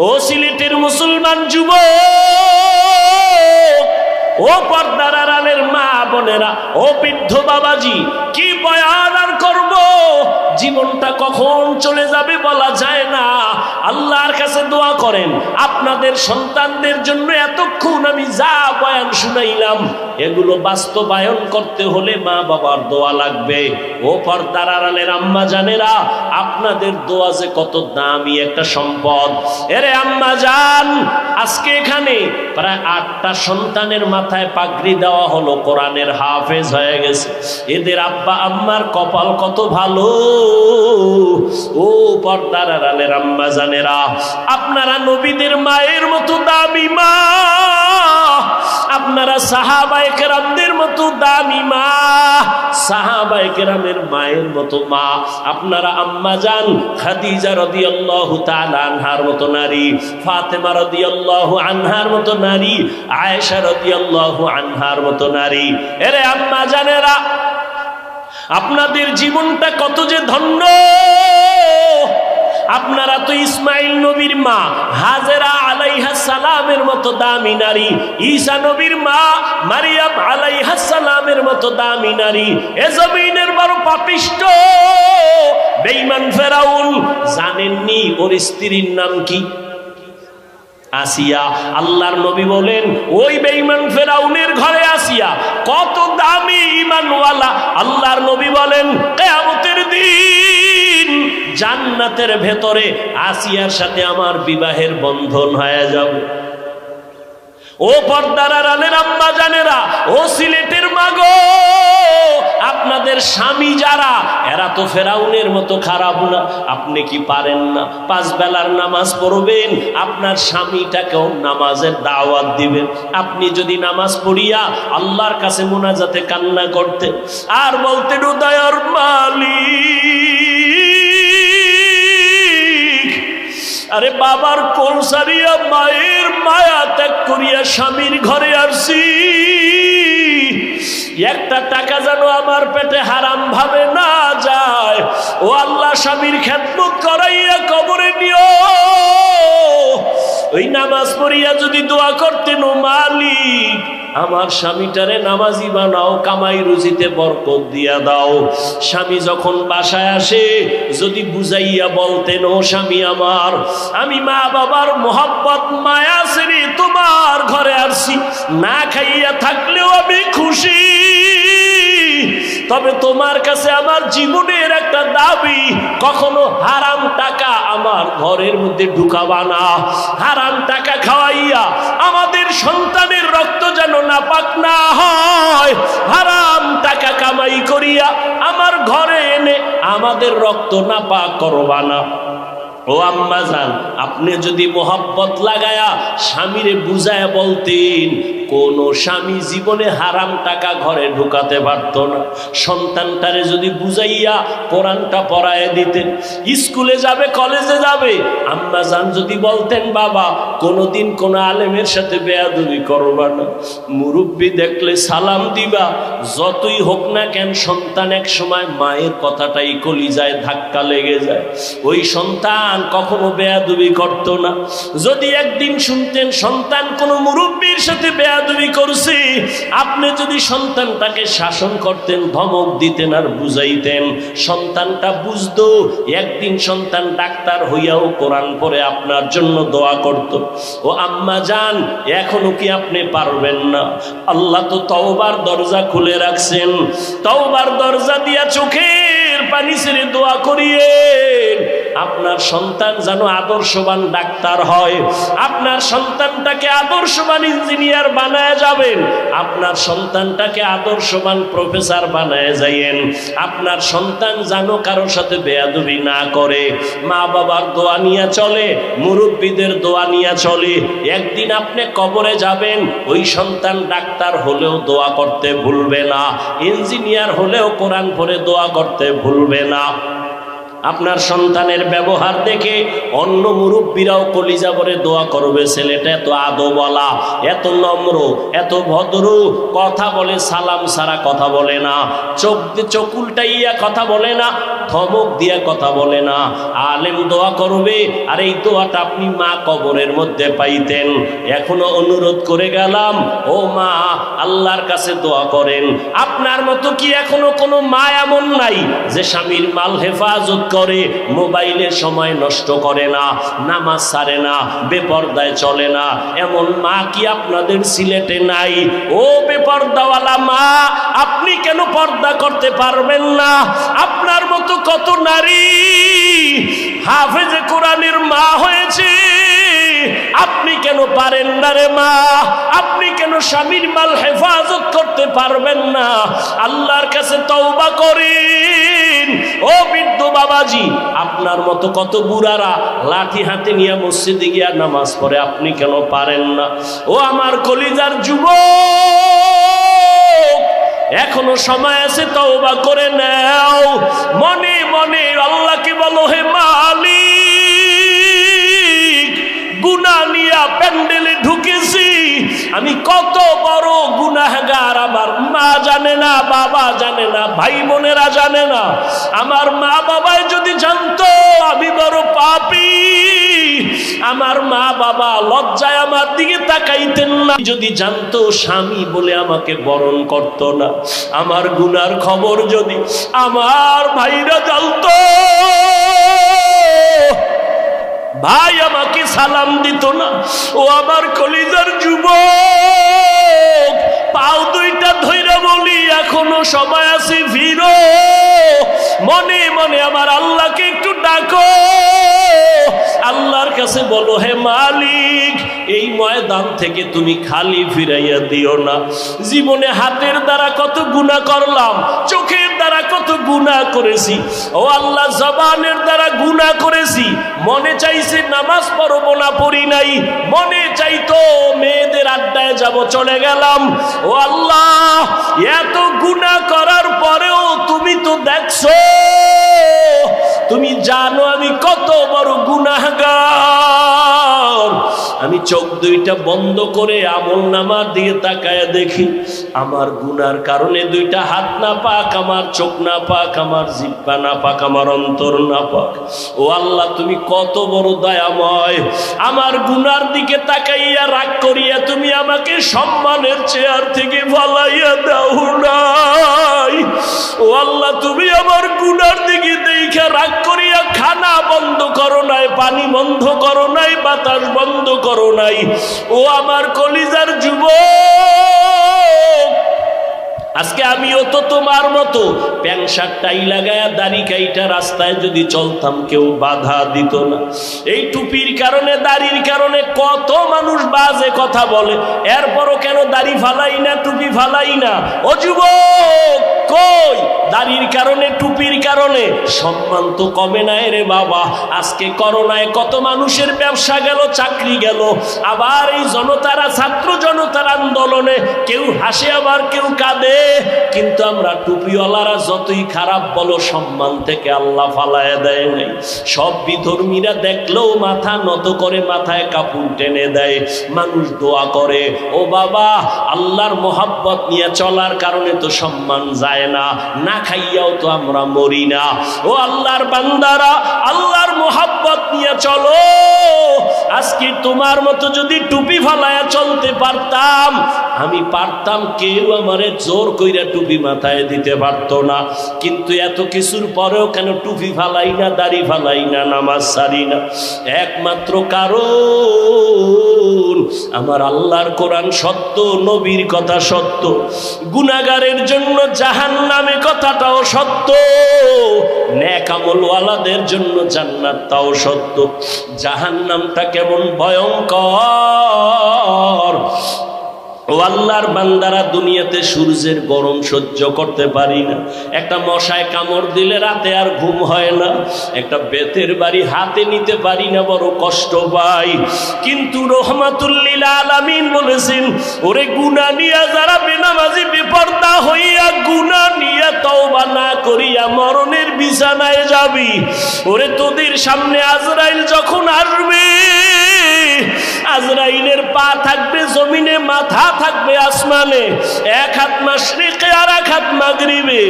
ও সিলেটের মুসলমান যুবক, ও পর্দার আড়ালের মা বোনেরা, ও বৃদ্ধ বাবাজি, কি বয়ান আর করব? জীবনটা কখন চলে যাবে বলা যায় না। আল্লাহর কাছে দোয়া করেন আপনাদের সন্তানদের জন্য। এতক্ষণ আমি যা বয়ান শুনাইলাম এগুলো বাস্তবায়ন করতে হলে মা বাবার দোয়া লাগবে। ও পর্দার আড়ালের আম্মা জানেরা, আপনাদের দোয়া যে কত দামি একটা সম্পদ। এরে আম্মা জান, আজকে এখানে প্রায় 8টা সন্তানের মাথায় পাগড়ি দেওয়া হলো, কোরআনের হাফেজ হয়ে গেছে। এদের আব্বা আম্মার কপাল কত ভালো। ও পর্দার আড়ালের আম্মা জানেরা, আপনারা নবীদের মায়ের মতো দামি মা, আপনারা সাহাবায়ে কেরামদের মতো দামি মা, সাহাবায়ে কেরামের মায়ের মতো মা। আপনারা আম্মা জান খাদিজা রাদিয়াল্লাহু তাআলা আনহার মতো নারী, ফাতেমা রাদিয়াল্লাহু আনহার মতো নারী, আয়েশা রাদিয়াল্লাহু আনহার মতো নারী। এরে আম্মা জানেরা, আপনাদের জীবনটা কত যে ধন্য। আপনারা তো ইসমাইল নবীর মা হাজেরা আলাইহিস সালামের মতো দামি নারী, ঈসা নবীর মা মারিয়াম আলাইহিস সালামের মতো দামি নারী। এ জমিনের বড় পাপিষ্ট বেঈমান ফেরাউন, জানেননি ওর স্ত্রীর নাম কি? আসিয়া। আল্লাহর নবী বলেন ওই বেঈমান ফেরাউনের ঘরে আসিয়া কত দামি ঈমানওয়ালা। আল্লাহর নবী বলেন কিয়ামতের দিন জান্নাতের ভেতরে আসিয়ার সাথে আমার বিবাহের বন্ধন হয়ে যাবে। ও পর্দার আড়ালের আম্মা জানেরা, ও সিলেটের মাগো, আপনাদের স্বামী যারা, এরা তো ফেরাউনের মতো খারাপ না। আপনি কি পারেন না 5 বেলার নামাজ পড়বেন, আপনার স্বামীটাকেও নামাজের দাওয়াত দিবেন। আপনি যদি নামাজ পড়িয়া আল্লাহর কাছে মুনাজাতে কান্না করতেন আর বলতেন ও দয়ার মালিক, আরে বাবার কোল সারিয়া মায়ের মায়া ত্যাগ করিয়া স্বামীর ঘরে আসছি, একটা টাকা যেন আমার পেটে হারাম ভাবে না যায়। ও আল্লাহ, স্বামীর খেদমত করাইয়া কবরে নিও। ওই নামাজ পড়িয়া যদি দোয়া করতেন ও মালিক আমার স্বামীটারে নামাজি বানাও, কামাই রুজিতে বরকত দিয়া দাও। স্বামী যখন বাসায় আসে যদি বুঝাইয়া বলতেন ও স্বামী আমার, আমি মা বাবার মোহাব্বত মায়া ছেড়ে তোমার ঘরে আসছি, না খাইয়া থাকলেও আমি খুশি, তবে তোমার কাছে আমার জীবনের একটা দাবি, কখনো হারাম টাকা আমার ঘরের মধ্যে ঢুকাবা না। হারাম টাকা খাওয়াইয়া আমাদের সন্তানের রক্ত যেন নাপাক না হয়। হারাম টাকা কামাই করিয়া আমার ঘরে এনে আমাদের রক্ত নাপাক করবা না। ও আম্মা জান, আপনি যদি মোহাব্বত লাগায়া স্বামীরে বুঝায়া বলতেন, কোন স্বামী জীবনে হারাম টাকা ঘরে ঢুকাতে পারত না। সন্তানটারে যদি বুঝাইয়া কোরআনটা পড়ায় দিতেন, স্কুলে যাবে কলেজে যাবে, আম্মা জান যদি বলতেন বাবা কোনোদিন কোন আলেমের সাথে বেয়াদবি করবা না, মুরব্বী দেখলে সালাম দিবা, যতই হোক না কেন সন্তান এক সময় মায়ের কথাটাই কলিজায় ধাক্কা লেগে যায়। ওই সন্তান কখনো বেয়াদবি করত না। যদি একদিন শুনতেন সন্তান কোনো মুরব্বীর সাথে বেয়াদবি করছে, আপনি যদি সন্তানটাকে শাসন করতেন, ধমক দিতেন আর বুঝাইতেন, সন্তানটা বুঝতো। একদিন সন্তান ডাক্তার হইয়াও কোরআন পড়ে আপনার জন্য দোয়া করত। ও আম্মা জান, এখনো কি আপনি পারবেন না? আল্লাহ তো তওবার দরজা খুলে রাখছেন। তওবার দরজা দিয়া চোখের পানি ছেড়ে দোয়া করিয়েন আপনার সন্তান যেন আদর্শবান ডাক্তার হয়, আপনার সন্তানটাকে আদর্শবান ইঞ্জিনিয়ার বানায় যাবেন, আপনার সন্তানটাকে আদর্শবান প্রফেসর বানায় যাইয়েন। আপনার সন্তান যেন কারোর সাথে বেয়াদবি না করে, মা বাবার দোয়া নিয়ে চলে, মুরব্বীদের দোয়া নিয়ে চলে। একদিন আপনি কবরে যাবেন, ওই সন্তান ডাক্তার হলেও দোয়া করতে ভুলবে না, ইঞ্জিনিয়ার হলেও কোরআন পড়ে দোয়া করতে ভুলবে না। আপনার সন্তানের ব্যবহার দেখে অন্য মুরব্বীরাও কলিজা ভরে দোয়া করবে, ছেলেটা এত আদবওয়ালা, এত নম্র, এত ভদ্র, কথা বলে সালাম ছাড়া কথা বলে না, চোখ উল্টাইয়া কথা বলে না, ধমক দিয়া কথা বলে না, আলেম দোয়া করবে। আর এই দোয়াটা আপনি মা কবরের মধ্যে পাইতেন। এখনো অনুরোধ করে গেলাম, ও মা, আল্লাহর কাছে দোয়া করেন। আপনার মতো কি এখনো কোনো মা এমন নাই যে স্বামীর মাল হেফাজত করে, মোবাইলের সময় নষ্ট করে না, নামাজ ছাড়ে না, বেপর্দায় চলে না? এমন মা কি আপনাদের সিলেটে নাই? ও বেপর্দাওয়ালা মা, আপনি কেন পর্দা করতে পারবেন না? আপনার মতো কত নারী হাফেজে কোরআনের মা হয়েছে, আপনি কেন পারেন না রে মা? আপনি কেন স্বামীর মাল হেফাজত করতে পারবেন না? আল্লাহর কাছে তওবা করেন। ও বৃদ্ধ বাবাজি, আপনার মতো কত বুড়ারা লাঠি হাতে নিয়ে মসজিদে গিয়া নামাজ পড়ে, আপনি কেন পারেন না? ও আমার কলিজার যুবক, এখনো সময় আছে, তওবা করে নাও। মনে মনে আল্লাহকে বলো, হে মালিক, গুনাহ নিয়া প্যান্ডেলে ঢুকেছি, আমি কত বড় গুনাহগার। আমার মা জানে না, বাবা জানে না, ভাই বোনেরা জানে না। আমার মা বাবাই যদি জানতো আমি বড় পাপী, আমার মা বাবা লজ্জায় আমার দিকে তাকাইতেন না। যদি জানতো স্বামী বলে আমাকে বরণ করতো না। আমার গুনার খবর যদি আমার ভাইরা জানতো, ভাই আমাকে সালাম দিত না। ও আমার কলিজার যুবক, পাও দুইটা ধইরা বলি, এখনো সময় আছে, ফিরো। মনে মনে আমার আল্লাহকে একটু ডাকো, আল্লাহর কাছে বলো, হে মালিক, এই ময়দান থেকে তুমি খালি ফিরাইয়া দিও না। জীবনে হাতের দ্বারা কত গুনাহ করলাম, চোখের দ্বারা কত গুনাহ করেছি, ও আল্লাহ, জবানের দ্বারা গুনাহ করেছি। মনে চাইছে নামাজ পড়বো না, পড়ি নাই। মনে চাইতো মেয়েদের আড্ডায় যাব, চলে গেলাম। ও আল্লাহ, এত গুনাহ করার পরেও তুমি তো দেখছো, তুমি জানো আমি কত বড় গুনাহগার। আমি চোখ দুইটা বন্ধ করে আমলনামার দিকে তাকায় দেখি, আমার গুনার কারণে দুইটা হাত না পাক, আমার চোখ না পাক, আমার জিহ্বা না পাক, আমার অন্তর না পাক। ও আল্লাহ, তুমি কত বড় দয়াময়। আমার গুনার দিকে তাকাইয়া রাগ করিয়া তুমি আমাকে সম্মানের চেয়ার থেকে ফালাইয়া দাও নাই। ও আল্লাহ, তুমি আমার গুনার দিকে দেখা রাগ করিয়া খানা বন্ধ করো নাই, পানি বন্ধ করো নাই, বাতাস বন্ধ করো নাই। ও আমার কলিজার যুবক, আজকে আমিও তো তোমার মতো প্যান্ট শার্ট টাই লাগায়া দাড়ি কাইটা রাস্তায় যদি চলতাম, কেউ বাধা দিত না। এই টুপির কারণে, দাড়ির কারণে কত মানুষ বাজে কথা বলে, এরপরও কেন দাড়ি ফালাই না, টুপি ফালাই না? ও যুবক, কই দাড়ির কারণে, টুপির কারণে সম্মান তো কমে নাই রে বাবা। আজকে করোনায় কত মানুষের ব্যবসা গেল, চাকরি গেল। আবার এই জনতারা, ছাত্র জনতার আন্দোলনে কেউ হাসে, আবার কেউ কাঁদে। কিন্তু আমরা টুপিওয়ালারা যতই খারাপ বলো, সম্মান থেকে আল্লাহ ফালায় দেয় নাই। সব বিধর্মীরা দেখলেও মাথা নত করে, মাথায় কাপড় টেনে দেয়। মানুষ দোয়া করে, ও বাবা, আল্লাহর মোহাব্বত নিয়ে চলার কারণে তো সম্মান যায় না, না খাইয়াও তো আমরা মরি না। ও আল্লাহর বান্দারা, আল্লাহর মোহাব্বত নিয়ে চলো। আজকে তোমার মতো যদি টুপি ফালায়া চলতে পারতাম, আমি পারতাম, কেউ আমারে জোর কইরা টুপি মাথায় দিতে পারতো না। কিন্তু এত কিছুর পরেও কেন টুপি ফালাই না, দাড়ি ফালাই না, নামাজ ছাড়ি না? একমাত্র কারণ আমার আল্লাহর কোরআন সত্য, নবীর কথা সত্য, গুনাহগারের জন্য জাহান্নামে কথাটাও সত্য, নেক আমলওয়ালাদের জন্য জান্নাতটাও সত্য। জাহান্নামটা কেমন ভয়ঙ্কর, ও আল্লাহর বান্দারা, দুনিয়াতে সূর্যের গরম সহ্য করতে পারি না। একটা মশায় কামড় দিলে রাতে আর ঘুম হয় না। একটা বেতের বাড়ি হাতে নিতে পারি না, বড় কষ্ট পাই। কিন্তু রহমাতুল লিল আলামিন বলেছেন, ওরে গুনাহ নিয়া যারা বেনামাজি বেপরদা হইয়া গুনাহ নিয়া তওবা না করিয়া মরণের বিছানায় যাবি, ওরে তোদের সামনে আজরাইল যখন আসবে, আজরাইলের পা থাকবে জমিনে, মাথা থাকবে আসমানে, এক হাত মাশরিকে আর এক হাত মাগরিবে।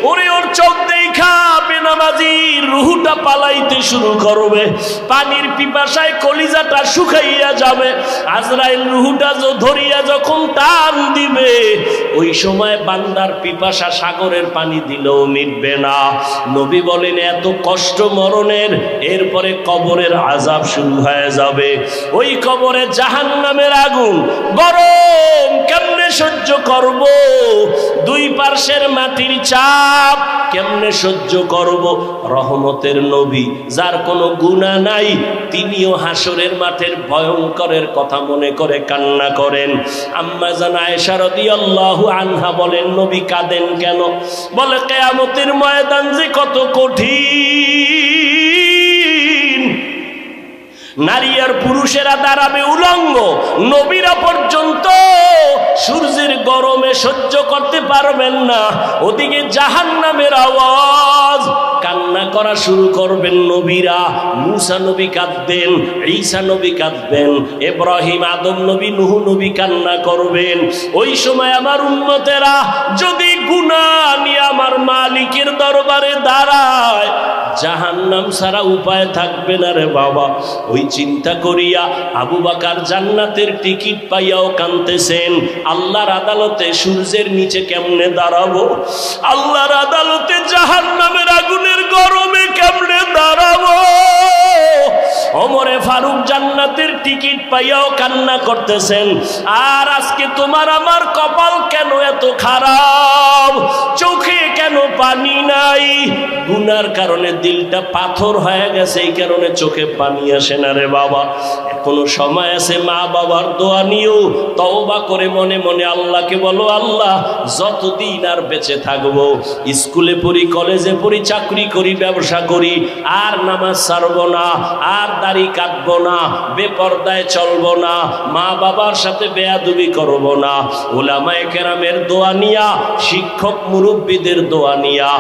ওরে ওর চোখ দেখা বেনামাজির রুহুটা পালাইতে শুরু করবে, পানির পিপাসায় কলিজাটা শুকাইয়া যাবে। আজরাইল রুহুটা ধরিয়া যখন টান দিবে, ওই সময় বান্দার পিপাসা সাগরের পানি দিলেও মিটবে না। নবী বলেন এত কষ্ট মরণের, এরপরে কবরের আযাব শুরু হয়ে যাবে। ওই কবরে জাহান্নামের আগুন গরম কেমনে সহ্য করব, দুই পার্শ্বের মাটির চাপ কেমনে সহ্য করব। রহমতের নবী, যার কোনো গুনাহ নাই, তিনিও হাসরের মাঠের ভয়ঙ্করের কথা মনে করে কান্না করেন। আম্মা জান আয়েশা রাদিয়াল্লাহু আনহা বলেন, নবী কাঁদেন কেন? বলে কিয়ামতের ময়দান যে কত কঠিন, নারী আর পুরুষেরা দাঁড়াবে উলঙ্গ, নবীরা পর্যন্ত সূর্যের গরমে সহ্য করতে পারবেন না। ওদিকে জাহান্নামের আওয়াজ, কান্না করা শুরু করবেন নবীরা। মুসা নবী কাঁদবেন, ঈসা নবী কাঁদবেন, ইব্রাহিম, আদম নবী, নূহ নবী কান্না করবেন। ওই সময় আমার উম্মতেরা যদি গুনাহ নিয়ে আমার মালিকের দরবারে দাঁড়ায়, জাহান্নাম ছাড়া উপায় থাকবে না রে বাবা। ওই চিন্তা করিয়া আবু বকর জান্নাতের টিকিট পাইয়াও কাঁদতেছেন, আল্লাহর আদালতে সূর্যের নিচে কেমনে দাঁড়াবো, আল্লাহর আদালতে জাহান্নামের আগুনের গরমে কেমনে দাঁড়াবো। ওমরে ফারুক জান্নাতের টিকিট পাইয়াও কান্না করতেছেন। আর আজকে তোমার আমার কপাল কেন এত খারাপ, চোখে কেন পানি নাই? গুনার কারণে দিলটা পাথর হয়ে গেছে, এই কারণে চোখে পানি আসে না রে বাবা। এখনো সময় আছে, মা বাবার দোয়া নিও, তওবা করে মনে মনে আল্লাহকে বলো, আল্লাহ যতদিন আর বেঁচে থাকবো, স্কুলে পড়ি, কলেজে পড়ি, চাকরি করি, ব্যবসা করি, আর নামাজ ছাড়বো না, আর দাড়ি কাটবো না, বেপরদায় চলবো না, মা বাবার সাথে বেয়াদবি করবো না। উলামায়ে কেরামের দোয়া নিয়া, শিক্ষক মুরব্বীদের দোয়া নিয়া,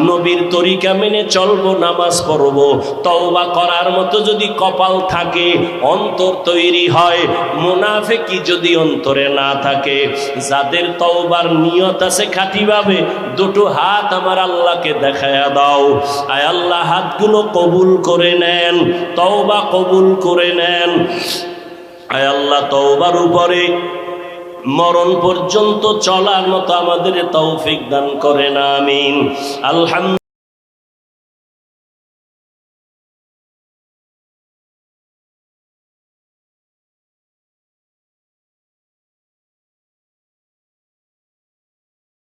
নবীর তরিকা মেনে চলবো, নামাজ পড়বো। তওবা করার মতো যদি কপাল থাকে, অন্তর তৈরি হয়। মুনাফিকি যদি অন্তরে না থাকে, যাদের তওবার নিয়ত আছে খাঁটিভাবে, দুটো হাত আমার আল্লাহকে দেখায়া দাও। আয় আল্লাহ, হাতগুলো কবুল করে নেন, তওবা কবুল করে নেন। আয় আল্লাহ, তওবার উপরে মরণ পর্যন্ত চলার মতো আমাদের তৌফিক দান করেন, আমিন। আলহামদুলিল্লাহ।